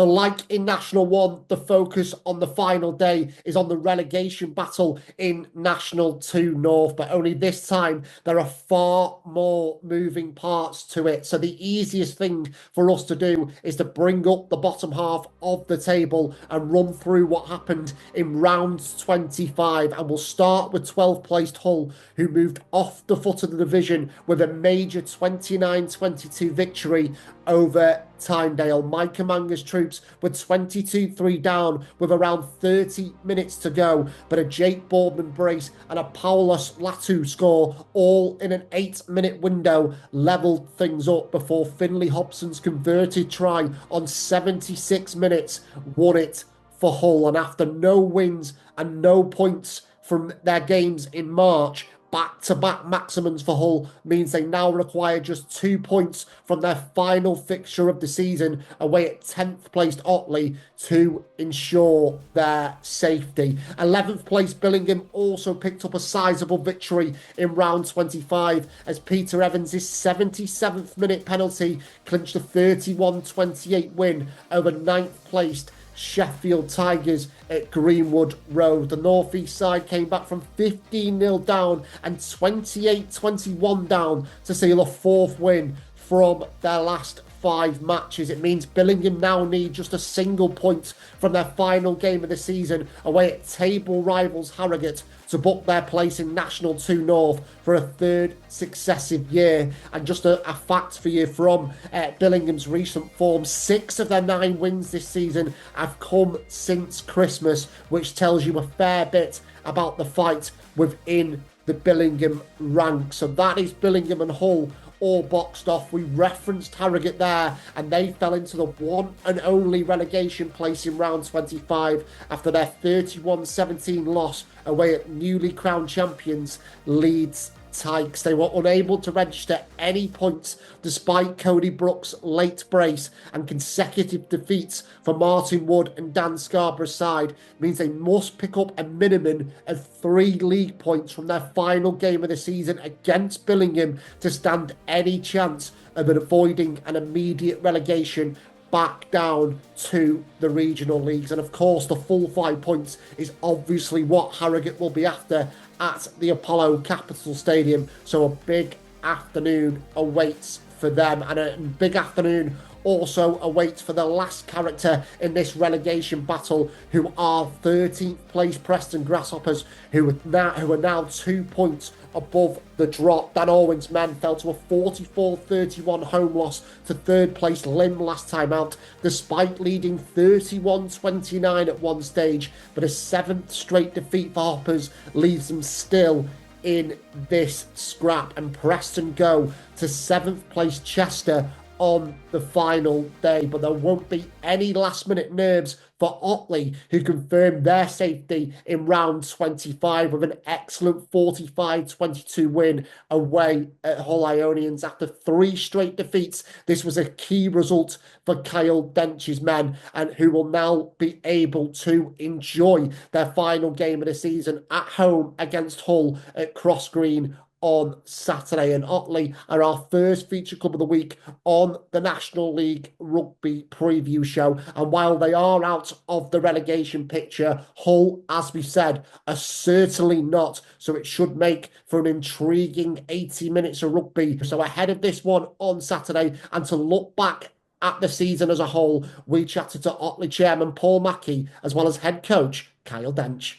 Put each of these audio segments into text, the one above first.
So like in National 1, the focus on the final day is on the relegation battle in National 2 North, but only this time there are far more moving parts to it. So the easiest thing for us to do is to bring up the bottom half of the table and run through what happened in round 25. And we'll start with 12th placed Hull, who moved off the foot of the division with a major 29-22 victory over Tynedale. Mike Amanga's troops were 22-3 down with around 30 minutes to go, but a Jake Boardman brace and a Paulus Latu score, all in an 8-minute window, levelled things up before Finlay Hobson's converted try on 76 minutes won it for Hull. And after no wins and no points from their games in March, back-to-back maximums for Hull means they now require just 2 points from their final fixture of the season away at 10th placed Otley to ensure their safety. 11th placed Billingham also picked up a sizable victory in round 25 as Peter Evans' 77th minute penalty clinched a 31-28 win over 9th placed Sheffield Tigers at Greenwood Road. The North East side came back from 15-0 down and 28-21 down to seal a 4th win from their last 5 matches. It means Billingham now need just a single point from their final game of the season away at table rivals Harrogate to book their place in National 2 North for a 3rd successive year. And just a fact for you from Billingham's recent form, 6 of their 9 wins this season have come since Christmas, which tells you a fair bit about the fight within the Billingham ranks. So that is Billingham and Hull all boxed off. We referenced Harrogate there, and they fell into the one and only relegation place in round 25 after their 31-17 loss away at newly crowned champions Leeds Tykes. They were unable to register any points despite Cody Brooks' late brace, and consecutive defeats for Martin Wood and Dan Scarborough's side means they must pick up a minimum of 3 league points from their final game of the season against Billingham to stand any chance of avoiding an immediate relegation back down to the regional leagues. And of course, the full 5 points is obviously what Harrogate will be after at the Apollo Capital Stadium. So a big afternoon awaits for them, and a big afternoon also awaits for the last character in this relegation battle, who are 13th place Preston Grasshoppers, who are now 2 points above the drop. Dan Orwin's men fell to a 44-31 home loss to 3rd place Lim last time out, despite leading 31-29 at one stage, but a 7th straight defeat for Hoppers leaves them still in this scrap, and Preston go to 7th place Chester on the final day. But there won't be any last minute nerves for Otley, who confirmed their safety in round 25 with an excellent 45-22 win away at Hull Ionians after 3 straight defeats. This was a key result for Kyle Dench's men, and who will now be able to enjoy their final game of the season at home against Hull at Cross Green on Saturday. And Otley are our first feature club of the week on the National League Rugby preview show. And while they are out of the relegation picture, Hull, as we said, are certainly not. So it should make for an intriguing 80 minutes of rugby. So ahead of this one on Saturday, and to look back at the season as a whole, we chatted to Otley chairman Paul Mackie as well as head coach Kyle Dench.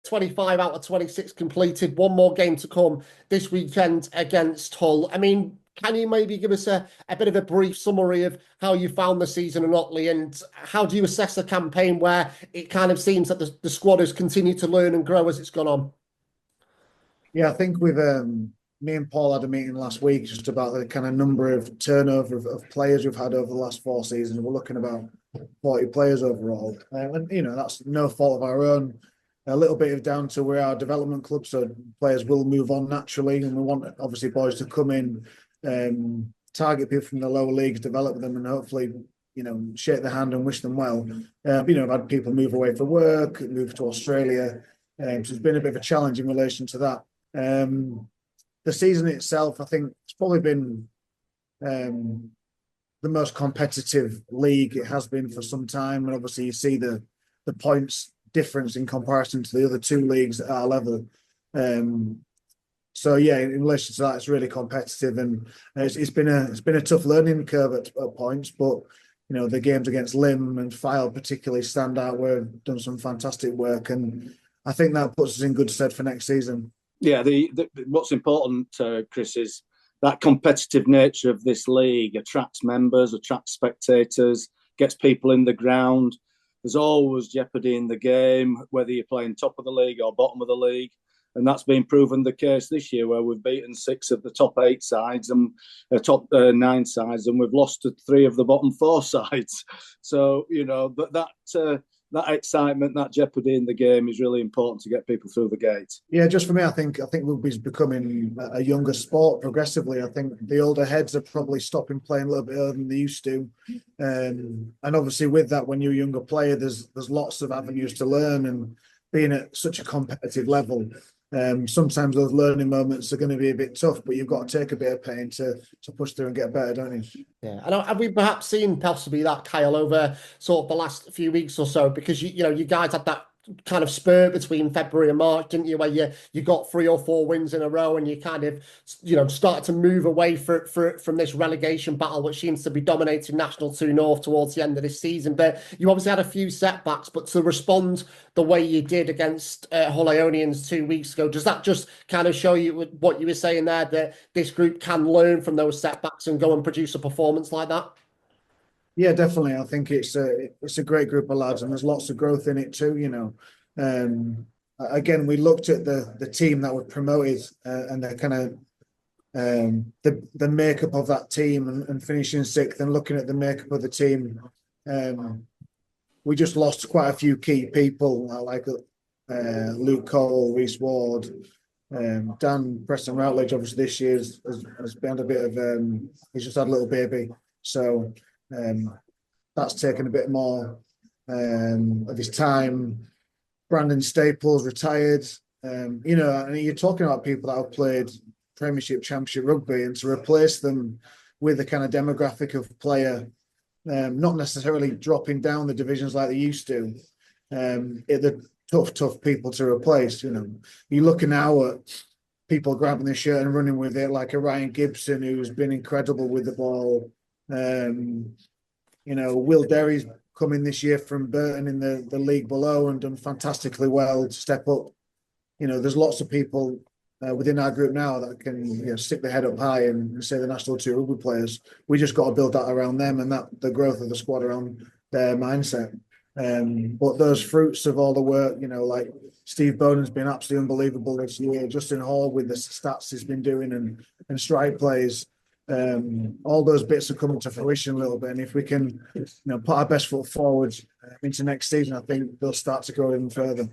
25 out of 26 completed. One more game to come this weekend against Hull. I mean, can you maybe give us a bit of a brief summary of how you found the season in Otley, and how do you assess the campaign where it kind of seems that the squad has continued to learn and grow as it's gone on? Yeah, I think with me and Paul had a meeting last week just about the kind of number of turnover of players we've had over the last 4 seasons. We're looking about 40 players overall. And, you know, that's no fault of our own. A little bit of down to we're our development club, so players will move on naturally, and we want obviously boys to come in, target people from the lower leagues, develop them, and hopefully, you know, shake their hand and wish them well. You know, I've had people move away for work, move to Australia, so it's been a bit of a challenge in relation to that. The season itself, I think it's probably been the most competitive league it has been for some time, and obviously you see the points difference in comparison to the other two leagues at our level. So yeah, in relation to that, it's really competitive, and it's been a tough learning curve at points. But the games against Lim and Fyle particularly stand out. We've done some fantastic work, and I think that puts us in good stead for next season. Yeah, what's important, Chris, is that competitive nature of this league attracts members, attracts spectators, gets people in the ground. There's always jeopardy in the game, whether you're playing top of the league or bottom of the league. And that's been proven the case this year, where we've beaten 6 of the top 8 sides and top 9 sides, and we've lost to 3 of the bottom 4 sides. So, but that excitement, that jeopardy in the game is really important to get people through the gate. Yeah, just for me, I think rugby's becoming a younger sport progressively. I think the older heads are probably stopping playing a little bit earlier than they used to. And obviously with that, when you're a younger player, there's lots of avenues to learn, and being at such a competitive level, sometimes those learning moments are going to be a bit tough, but you've got to take a bit of pain to push through and get better, don't you? Yeah, and have we perhaps seen possibly that, Kyle, over sort of the last few weeks or so? Because you guys had that kind of spur between February and March, didn't you, where you got 3 or 4 wins in a row, and you kind of started to move away from this relegation battle, which seems to be dominating National 2 North towards the end of this season. But you obviously had a few setbacks, but to respond the way you did against Hull Ionians 2 weeks ago, does that just kind of show you what you were saying there, that this group can learn from those setbacks and go and produce a performance like that? Yeah, definitely. I think it's a great group of lads, and there's lots of growth in it too. Again, we looked at the team that were promoted, and the kind of the makeup of that team, and finishing 6th, and looking at the makeup of the team, we just lost quite a few key people like Luke Cole, Reece Ward, Dan Preston Routledge. Obviously, this year has been a bit of he's just had a little baby, so. That's taken a bit more of his time. Brandon Staples retired. And you're talking about people that have played Premiership, Championship rugby, and to replace them with a kind of demographic of player, not necessarily dropping down the divisions like they used to. They're tough people to replace. You're looking now at people grabbing the shirt and running with it, like a Ryan Gibson, who's been incredible with the ball. Will Derry's coming this year from Burton in the league below and done fantastically well to step up. There's lots of people within our group now that can stick their head up high and say the National 2 rugby players. We just got to build that around them, and that the growth of the squad around their mindset. But those fruits of all the work, like Steve Bonen's been absolutely unbelievable this year. Justin Hall with the stats he's been doing and strike plays. All those bits are coming to fruition a little bit, and if we can, put our best foot forward into next season, I think they'll start to grow even further.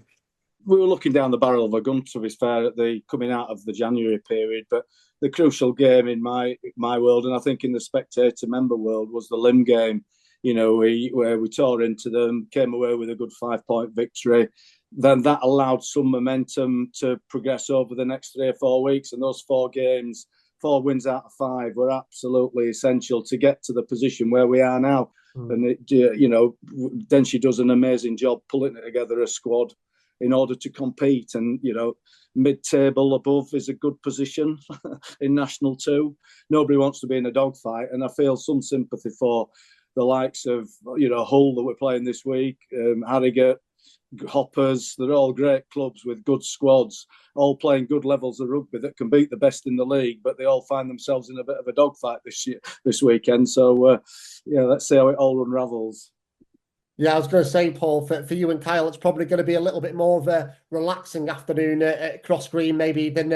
We were looking down the barrel of a gun, to be fair, at the coming out of the January period, but the crucial game in my world, and I think in the spectator member world, was the Lim game. Where we tore into them, came away with a good 5-point victory. Then that allowed some momentum to progress over the next 3 or 4 weeks, and those 4 games. 4 wins out of 5 were absolutely essential to get to the position where we are now. And Dench does an amazing job pulling together a squad in order to compete. And mid-table above is a good position in National 2. Nobody wants to be in a dogfight, and I feel some sympathy for the likes of Hull that we're playing this week, Harrogate, Hoppers. They're all great clubs with good squads, all playing good levels of rugby that can beat the best in the league, but they all find themselves in a bit of a dogfight this weekend. So let's see how it all unravels. Yeah, I was going to say, Paul, for you and Kyle, it's probably going to be a little bit more of a relaxing afternoon at Cross Green, maybe, than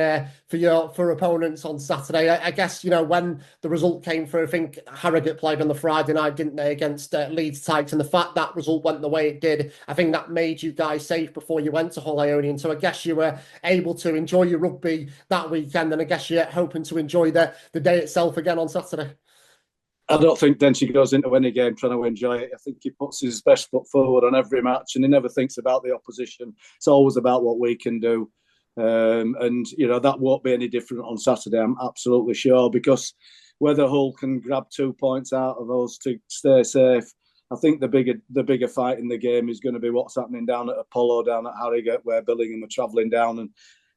for opponents on Saturday. I guess, when the result came through, I think Harrogate played on the Friday night, didn't they, against Leeds Tykes, and the fact that result went the way it did, I think that made you guys safe before you went to Hull Ionian. So I guess you were able to enjoy your rugby that weekend, and I guess you're hoping to enjoy the day itself again on Saturday. I don't think Dench goes into any game trying to enjoy it. I think he puts his best foot forward on every match, and he never thinks about the opposition. It's always about what we can do. And that won't be any different on Saturday, I'm absolutely sure, because whether Hull can grab 2 points out of us to stay safe. I think the bigger fight in the game is going to be what's happening down at Apollo, down at Harrogate, where Billingham are travelling down. And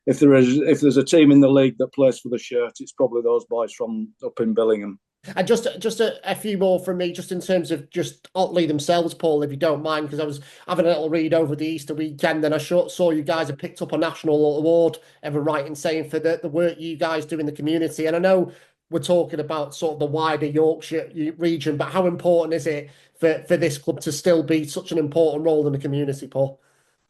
if there's a team in the league that plays for the shirt, it's probably those boys from up in Billingham. And just a few more from me, just in terms of just Otley themselves, Paul, if you don't mind, because I was having a little read over the Easter weekend, and I saw you guys have picked up a national award, ever right in saying, for the work you guys do in the community. And I know we're talking about sort of the wider Yorkshire region, but how important is it for this club to still be such an important role in the community, Paul?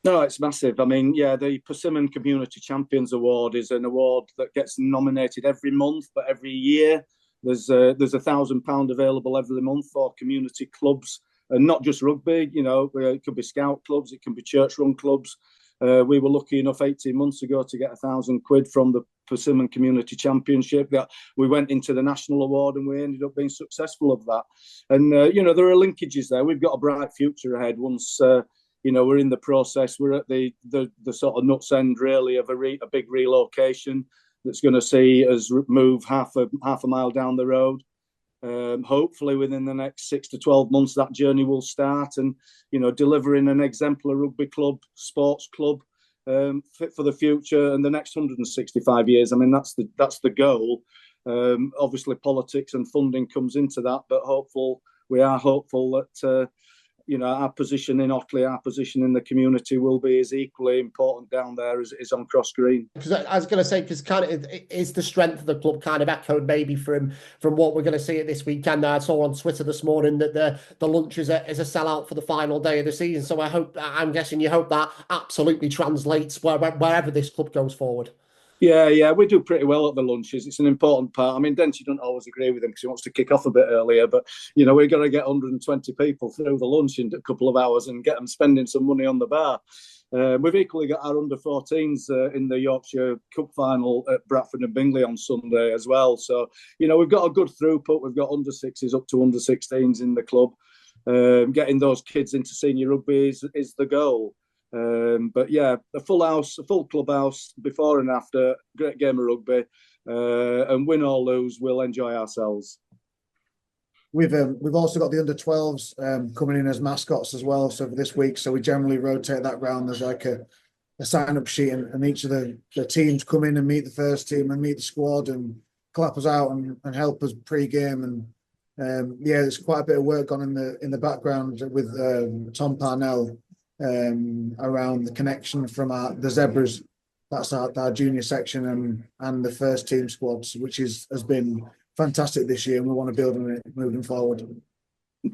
No, it's massive. I mean, yeah, the Persimmon Community Champions Award is an award that gets nominated every month, but every year there's £1,000 available every month for community clubs, and not just rugby. You know, it could be scout clubs, it can be church-run clubs. We were lucky enough 18 months ago to get £1,000 from the Persimmon Community Championship. That we went into the national award, and we ended up being successful of that. And you know, there are linkages there. We've got a bright future ahead once. You know, we're in the process. We're at the sort of nuts end, really, of a big relocation that's going to see us move half a mile down the road. Hopefully, within the next 6 to 12 months, that journey will start, and you know, delivering an exemplar rugby club, sports club, fit for the future and the next 165 years. I mean, that's the goal. Obviously, politics and funding comes into that, but we are hopeful that. You know, our position in Otley, our position in the community will be as equally important down there as it is on Cross Green. Because I was going to say, because kind of is the strength of the club kind of echoed maybe from what we're going to see at this weekend. I saw on Twitter this morning that the lunch is a sellout for the final day of the season. So I'm guessing you hope that absolutely translates wherever this club goes forward. Yeah, we do pretty well at the lunches. It's an important part. I mean, Dench doesn't always agree with him because he wants to kick off a bit earlier, but, you know, we've got to get 120 people through the lunch in a couple of hours and get them spending some money on the bar. We've equally got our under-14s in the Yorkshire Cup final at Bradford and Bingley on Sunday as well. So, you know, we've got a good throughput. We've got under-6s up to under-16s in the club. Getting those kids into senior rugby is the goal. But yeah, a full clubhouse before and after, great game of rugby, and win or lose, we'll enjoy ourselves. We've also got the under-12s coming in as mascots as well. So for this week, so we generally rotate that round. There's like a sign-up sheet, and each of the teams come in and meet the first team and meet the squad and clap us out and help us pre-game. And yeah, there's quite a bit of work on in the background with Tom Parnell. Around the connection from the Zebras, that's our junior section, and the first team squads, which has been fantastic this year, and we want to build on it moving forward.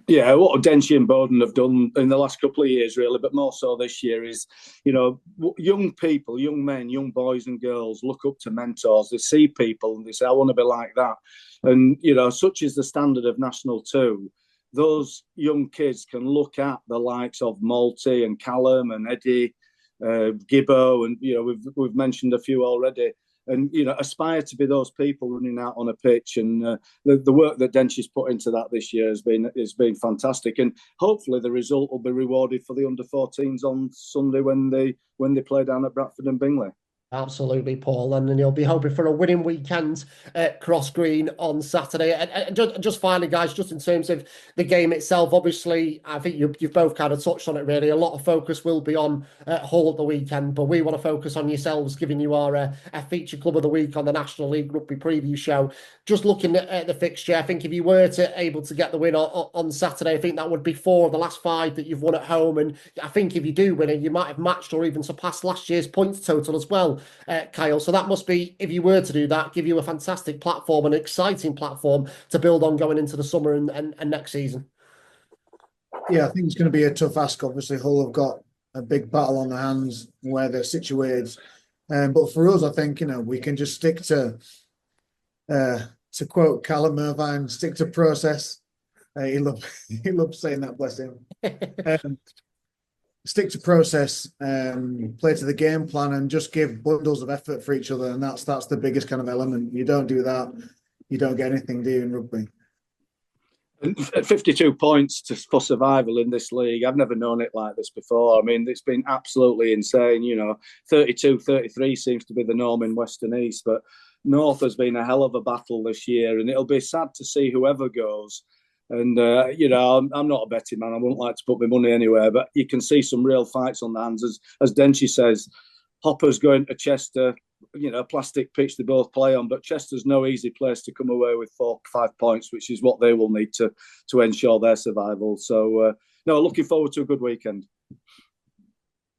Yeah, what Dench and Bowden have done in the last couple of years, really, but more so this year, is, you know, young people, young men, young boys and girls look up to mentors. They see people and they say, I want to be like that. And, you know, such is the standard of National 2. Those young kids can look at the likes of Malty and Callum and Eddie, Gibbo, and, you know, we've mentioned a few already, and, you know, aspire to be those people running out on a pitch. And the work that Dench has put into that this year has been fantastic, and hopefully the result will be rewarded for the under-14s on Sunday when they play down at Bradford and Bingley. Absolutely, Paul, and you'll be hoping for a winning weekend at Cross Green on Saturday. And just finally, guys, just in terms of the game itself, obviously, I think you've both kind of touched on it, really. A lot of focus will be on Hull at the weekend, but we want to focus on yourselves, giving you our feature club of the week on the National League Rugby preview show. Just looking at the fixture, I think if you were able to get the win on Saturday, I think that would be 4 of the last 5 that you've won at home. And I think if you do win it, you might have matched or even surpassed last year's points total as well. Kyle, so that must be, if you were to do that, give you a fantastic platform, an exciting platform to build on going into the summer and next season. Yeah, I think it's going to be a tough ask. Obviously, Hull have got a big battle on their hands where they're situated, but for us, I think, you know, we can just stick to quote Callum Irvine, stick to process. He loves saying that, bless him. Stick to process, play to the game plan, and just give bundles of effort for each other. And that's the biggest kind of element. You don't do that, you don't get anything, do you, in rugby? 52 points for survival in this league. I've never known it like this before. I mean, it's been absolutely insane. You know, 32, 33 seems to be the norm in West and East, but North has been a hell of a battle this year, and it'll be sad to see whoever goes. And, I'm not a betting man. I wouldn't like to put my money anywhere, but you can see some real fights on the hands. As Denchy says, Hopper's going to Chester, plastic pitch they both play on, but Chester's no easy place to come away with 4 or 5 points, which is what they will need to ensure their survival. So, looking forward to a good weekend.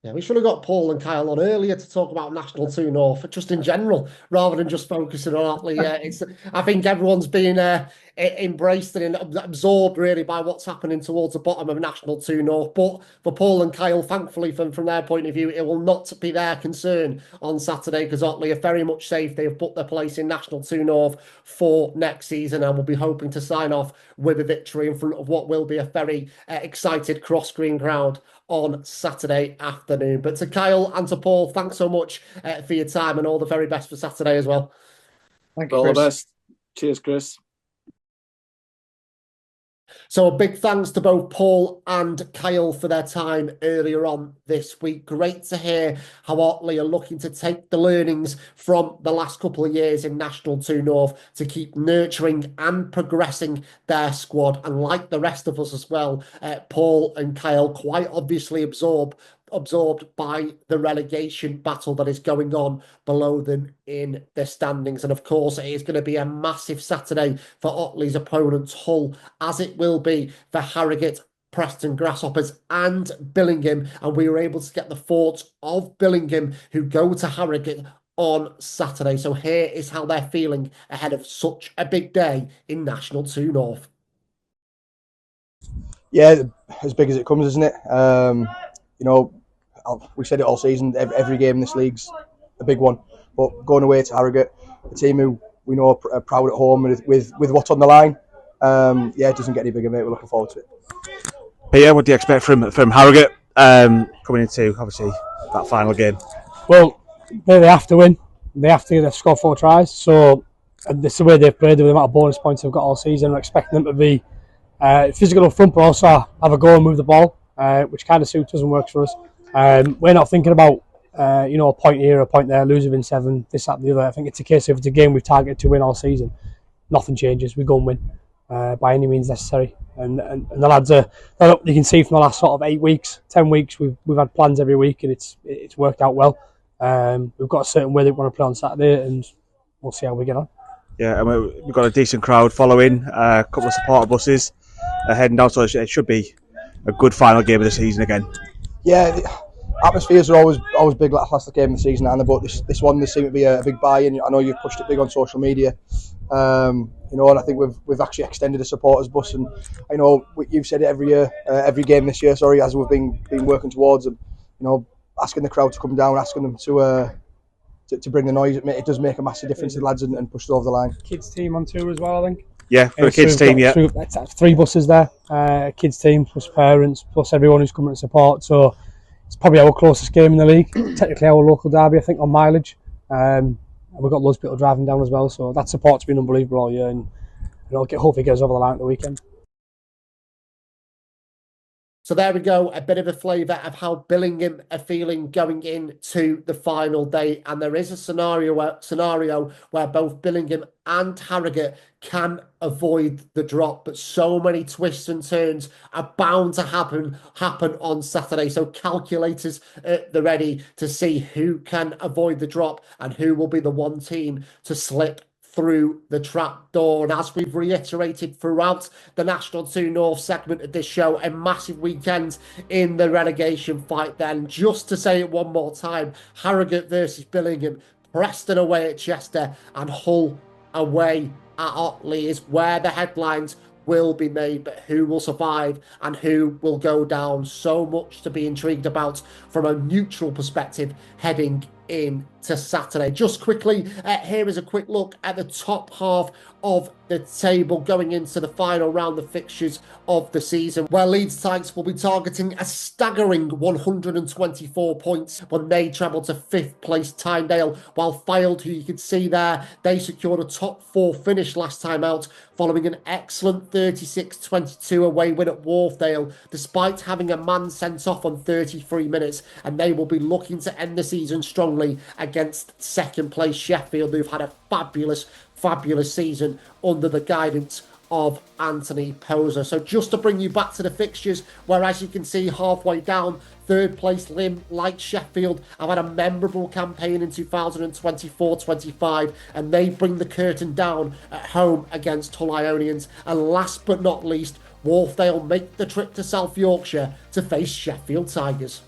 Yeah, we should have got Paul and Kyle on earlier to talk about National 2 North, just in general, rather than just focusing on Otley. I think everyone's been embraced and absorbed really by what's happening towards the bottom of National 2 North. But for Paul and Kyle, thankfully, from their point of view, it will not be their concern on Saturday because Otley are very much safe. They have put their place in National 2 North for next season and will be hoping to sign off with a victory in front of what will be a very excited cross green crowd on Saturday afternoon. But to Kyle and to Paul, thanks so much for your time and all the very best for Saturday as well. Thank you, All Chris. the best. Cheers, Chris. So a big thanks to both Paul and Kyle for their time earlier on this week. Great to hear how Otley are looking to take the learnings from the last couple of years in National 2 North to keep nurturing and progressing their squad. And like the rest of us as well, Paul and Kyle quite obviously absorbed by the relegation battle that is going on below them in the standings. And of course, it is going to be a massive Saturday for Otley's opponents, Hull, as it will be for Harrogate, Preston Grasshoppers and Billingham. And we were able to get the thoughts of Billingham, who go to Harrogate on Saturday. So here is how they're feeling ahead of such a big day in National 2 North. Yeah, as big as it comes, isn't it? We said it all season, every game in this league's a big one. But going away to Harrogate, a team who we know are proud at home with what's on the line, it doesn't get any bigger, mate. We're looking forward to it. But yeah, what do you expect from Harrogate coming into, obviously, that final game? Well, they have to win. They have to score 4 tries. So this is the way they've played with the amount of bonus points they've got all season. We're expecting them to be physical up front, but also have a go and move the ball, which kind of suits us and works for us. We're not thinking about a point here, a point there, lose within 7, this, that, and the other. I think it's a case of it's a game we've targeted to win all season. Nothing changes. We go and win by any means necessary. And the lads are, you can see from the last sort of 8 weeks, 10 weeks, we've had plans every week and it's worked out well. We've got a certain way that we want to play on Saturday and we'll see how we get on. Yeah, and we've got a decent crowd following, a couple of supporter buses heading down, so it should be a good final game of the season again. Yeah, the atmospheres are always big like last game of the season, and but this one, there seemed to be a big buy-in. I know you've pushed it big on social media, and I think we've actually extended the supporters bus, and I know you've said it every year, every game this year, as we've been working towards them, asking the crowd to come down, asking them to bring the noise. It does make a massive difference to the lads and push it over the line. Kids team on tour as well, I think. Yeah, for a kids team, yeah. 3 buses there, kids team plus parents plus everyone who's coming to support. So it's probably our closest game in the league. Technically our local derby, I think, on mileage. And we've got loads of people driving down as well. So that support's been unbelievable all year, and hopefully get us over the line at the weekend. So there we go, a bit of a flavour of how Billingham are feeling going into the final day. And there is a scenario where both Billingham and Harrogate can avoid the drop, but so many twists and turns are bound to happen on Saturday. So calculators at the ready to see who can avoid the drop and who will be the one team to slip through the trap door. And as we've reiterated throughout the National 2 North segment of this show, a massive weekend in the relegation fight then. Just to say it one more time, Harrogate versus Billingham, Preston away at Chester and Hull away at Otley is where the headlines will be made, but who will survive and who will go down? So much to be intrigued about from a neutral perspective heading in to Saturday. Just quickly, here is a quick look at the top half of the table going into the final round of fixtures of the season, where Leeds Tigers will be targeting a staggering 124 points when they travel to 5th place Tynedale, while Fylde, who you can see there, they secured a top 4 finish last time out following an excellent 36-22 away win at Wharfdale, despite having a man sent off on 33 minutes, and they will be looking to end the season strongly against 2nd place Sheffield, who've had a fabulous season under the guidance of Anthony Poser. So just to bring you back to the fixtures, where as you can see halfway down, 3rd place Lim, like Sheffield, have had a memorable campaign in 2024-25, and they bring the curtain down at home against Hull Ionians. And last but not least, Wharfdale make the trip to South Yorkshire to face Sheffield Tigers.